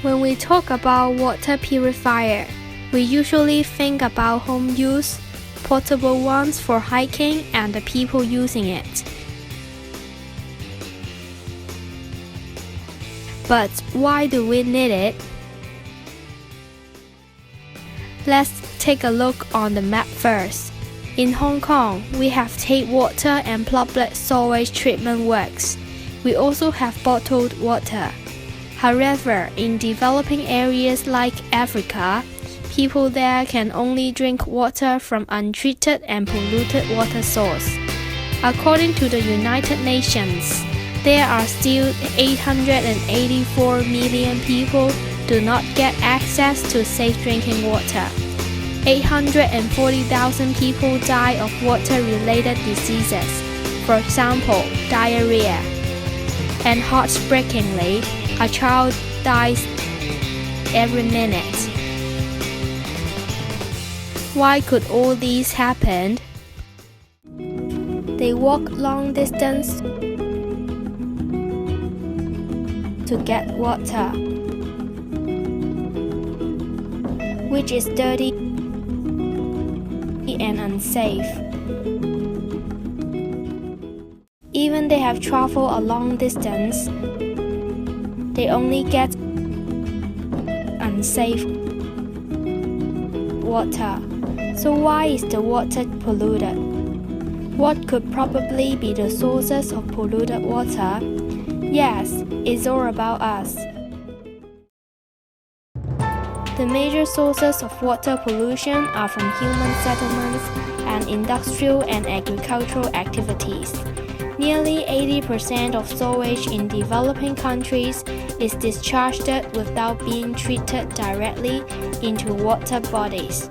When we talk about water purifier, we usually think about home use, portable ones for hiking, and the people using it. But why do we need it? Let's take a look on the map first. In Hong Kong, we have Tate Water and public sewage treatment works. We also have bottled water. However, in developing areas like Africa, people there can only drink water from untreated and polluted water source. According to the United Nations, there are still 884 million people do not get access to safe drinking water. 840,000 people die of water-related diseases, for example, diarrhea. And heartbreakingly, a child dies every minute. Why could all these happen? They walk long distance to get water, which is dirty and unsafe. Even they have traveled a long distance, they only get unsafe water. So why is the water polluted? What could probably be the sources of polluted water? Yes, it's all about us. The major sources of water pollution are from human settlements and industrial and agricultural activities. Nearly 80% of sewage in developing countries is discharged without being treated directly into water bodies.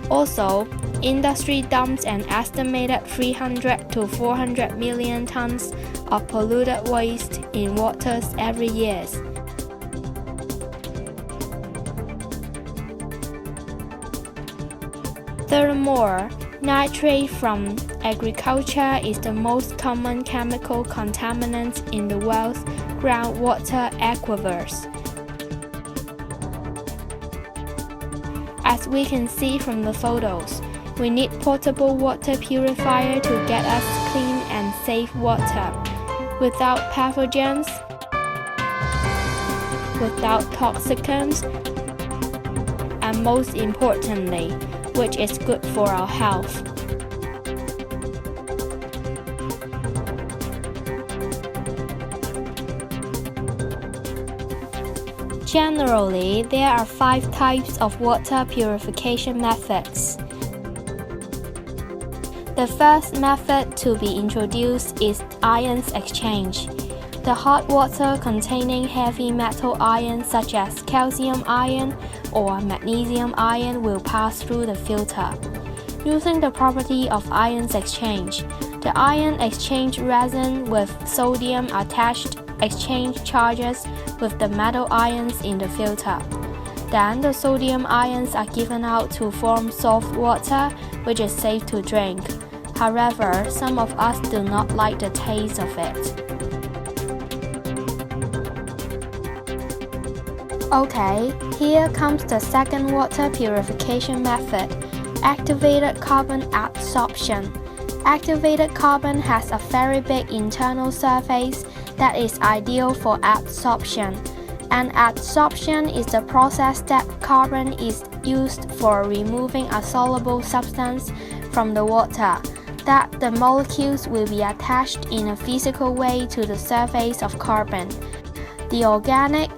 Also, industry dumps an estimated 300 to 400 million tons of polluted waste in waters every year. Furthermore, nitrate from agriculture is the most common chemical contaminant in the world's groundwater aquifers. As we can see from the photos, we need portable water purifier to get us clean and safe water, without pathogens, without toxicants, and most importantly, which is good for our health. Generally, there are 5 types of water purification methods. The first method to be introduced is ions exchange. The hot water containing heavy metal ions such as calcium ion or magnesium ion will pass through the filter. Using the property of ions exchange, the ion exchange resin with sodium attached exchange charges with the metal ions in the filter. Then the sodium ions are given out to form soft water, which is safe to drink. However, some of us do not like the taste of it. Okay, here comes the second water purification method, activated carbon adsorption. Activated carbon has a very big internal surface that is ideal for adsorption. And adsorption is the process that carbon is used for removing a soluble substance from the water, that the molecules will be attached in a physical way to the surface of carbon. The organic,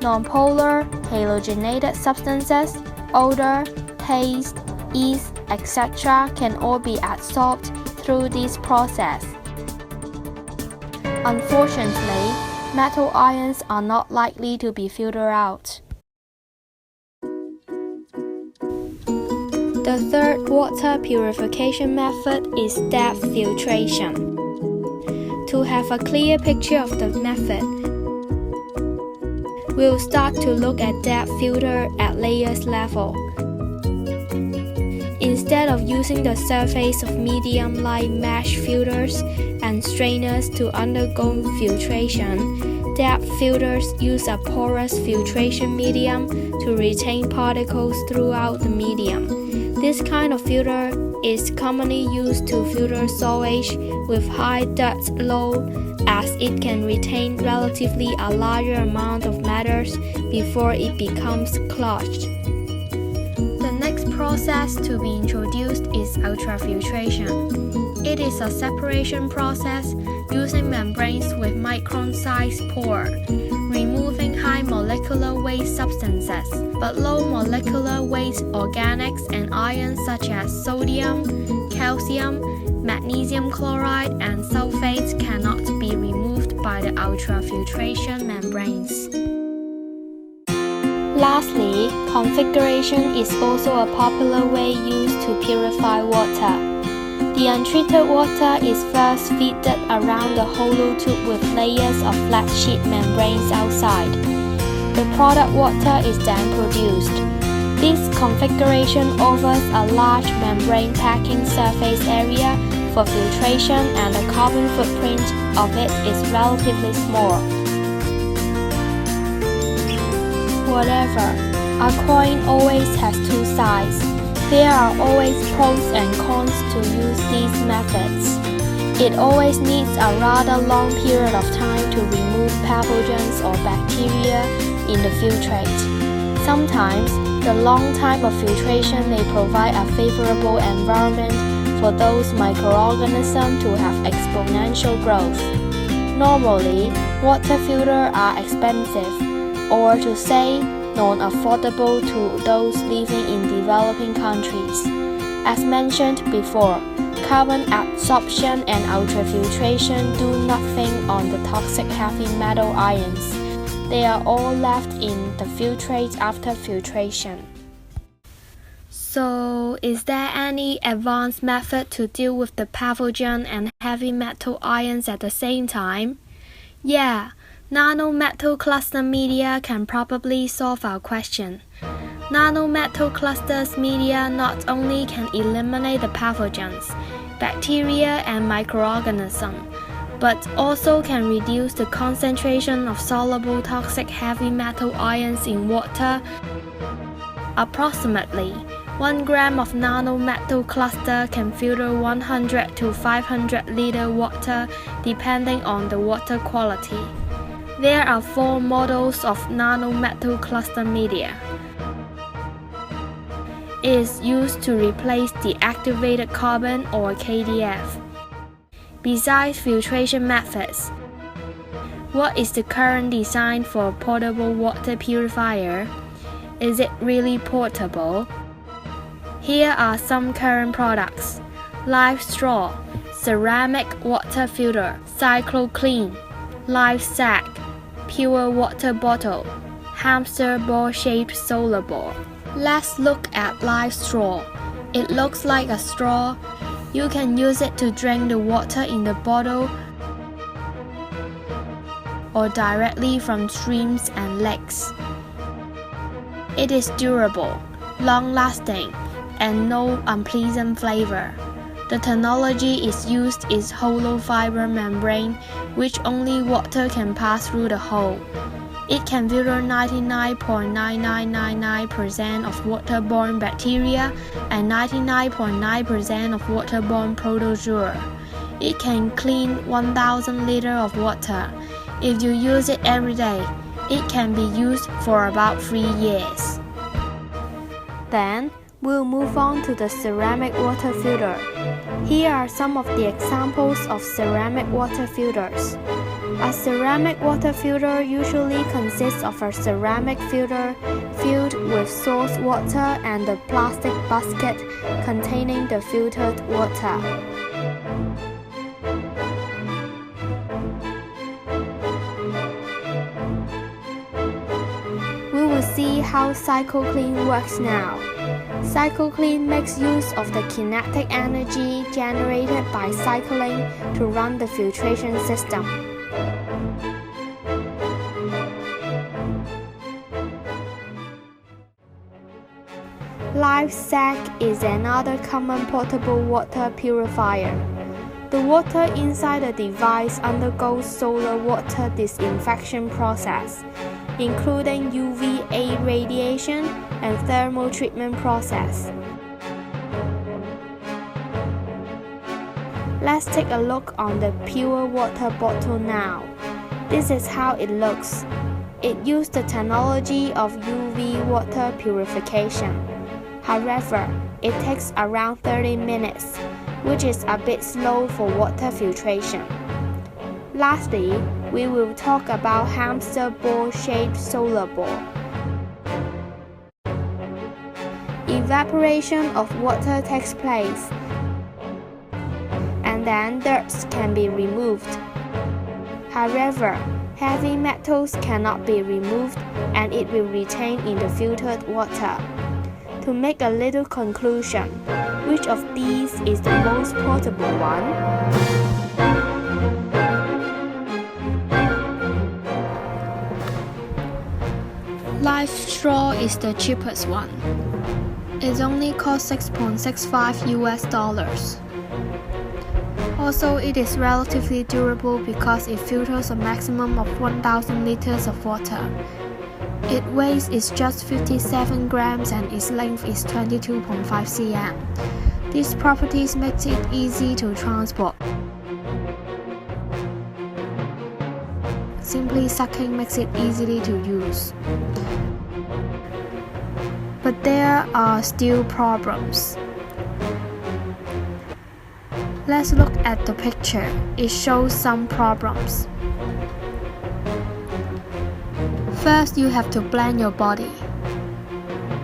nonpolar, halogenated substances, odor, taste, ease, etc. can all be adsorbed through this process. Unfortunately, metal ions are not likely to be filtered out. The third water purification method is depth filtration. To have a clear picture of the method, we'll start to look at depth filter at layers level. Instead of using the surface of medium-light mesh filters and strainers to undergo filtration, depth filters use a porous filtration medium to retain particles throughout the medium. This kind of filter is commonly used to filter sewage with high dirt load, as it can retain relatively a larger amount of matters before it becomes clogged. The next process to be introduced is ultrafiltration. It is a separation process using membranes with micron-sized pore, removing high molecular weight substances, but low molecular weight organics and ions such as sodium, calcium, magnesium chloride, and sulfates cannot be removed by the ultrafiltration membranes. Lastly, configuration is also a popular way used to purify water. The untreated water is first fed around the hollow tube with layers of flat sheet membranes outside. The product water is then produced. This configuration offers a large membrane packing surface area for filtration, and the carbon footprint of it is relatively small. Whatever, a coin always has two sides. There are always pros and cons to use these methods. It always needs a rather long period of time to remove pathogens or bacteria in the filtrate. Sometimes, the long time of filtration may provide a favorable environment for those microorganisms to have exponential growth. Normally, water filters are expensive, or to say, non-affordable to those living in developing countries. As mentioned before, carbon adsorption and ultrafiltration do nothing on the toxic heavy metal ions. They are all left in the filtrate after filtration. So, is there any advanced method to deal with the pathogen and heavy metal ions at the same time? Yeah, nanometal cluster media can probably solve our question. Nanometal clusters media not only can eliminate the pathogens, bacteria and microorganisms, but also can reduce the concentration of soluble toxic heavy metal ions in water. Approximately 1 gram of nanometal cluster can filter 100 to 500 liter water depending on the water quality. There are 4 models of nanometal cluster media. It is used to replace the activated carbon or KDF. Besides filtration methods, what is the current design for a portable water purifier? Is it really portable? Here are some current products: Live Straw, Ceramic Water Filter, CycloClean, Live Sack, Pure Water Bottle, Hamster Ball-shaped solar ball. Let's look at Live Straw. It looks like a straw. You can use it to drink the water in the bottle or directly from streams and lakes. It is durable, long-lasting, and no unpleasant flavor. The technology used is hollow fiber membrane, which only water can pass through the hole. It can filter 99.9999% of waterborne bacteria and 99.9% of waterborne protozoa. It can clean 1,000 liters of water. If you use it every day, it can be used for about 3 years. Then, we'll move on to the ceramic water filter. Here are some of the examples of ceramic water filters. A ceramic water filter usually consists of a ceramic filter filled with source water and a plastic basket containing the filtered water. We will see how CycloClean works now. CycloClean makes use of the kinetic energy generated by cycling to run the filtration system. Live Sack is another common portable water purifier. The water inside the device undergoes solar water disinfection process, including UVA radiation and thermal treatment process. Let's take a look on the pure water bottle now. This is how it looks. It used the technology of UV water purification. However, it takes around 30 minutes, which is a bit slow for water filtration. Lastly, we will talk about hamster ball-shaped solar ball. Evaporation of water takes place, and then dirt can be removed. However, heavy metals cannot be removed and it will retain in the filtered water. To make a little conclusion, which of these is the most portable one? Live straw is the cheapest one. It only costs $6.65. Also, it is relatively durable because it filters a maximum of 1,000 liters of water. Its weight is just 57 grams and its length is 22.5 cm. These properties make it easy to transport. Simply sucking makes it easy to use. But there are still problems. Let's look at the picture. It shows some problems. First, you have to blend your body.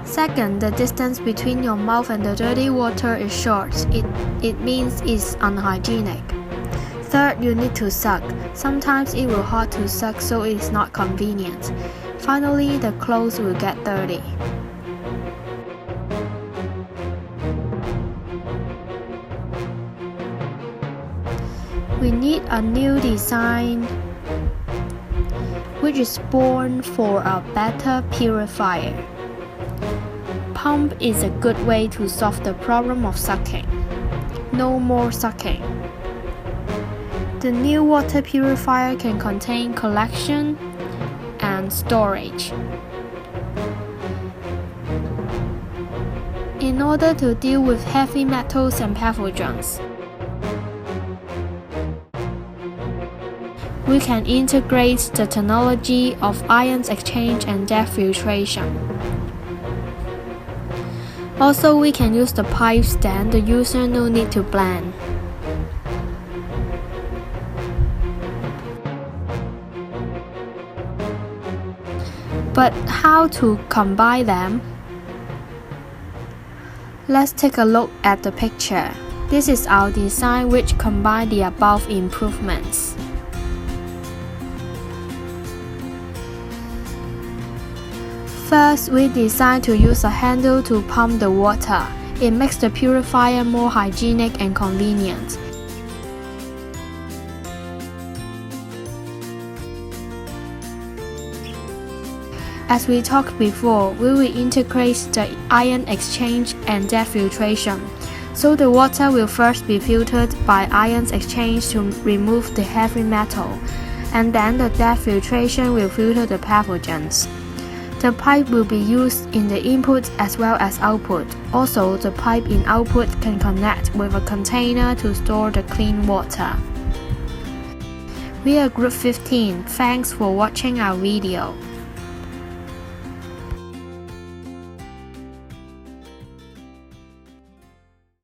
Second, the distance between your mouth and the dirty water is short. It means it's unhygienic. Third, you need to suck. Sometimes it will hard to suck, so it's not convenient. Finally, the clothes will get dirty. We need a new design which is born for a better purifier. Pump is a good way to solve the problem of sucking. No more sucking. The new water purifier can contain collection and storage. In order to deal with heavy metals and pathogens, we can integrate the technology of ion exchange and depth filtration. Also, we can use the pipes, then the user no need to blend. But how to combine them? Let's take a look at the picture. This is our design which combines the above improvements. First, we decide to use a handle to pump the water. It makes the purifier more hygienic and convenient. As we talked before, we will integrate the ion exchange and depth filtration. So the water will first be filtered by ion exchange to remove the heavy metal, and then the depth filtration will filter the pathogens. The pipe will be used in the input as well as output. Also, the pipe in output can connect with a container to store the clean water. We are Group 15. Thanks for watching our video.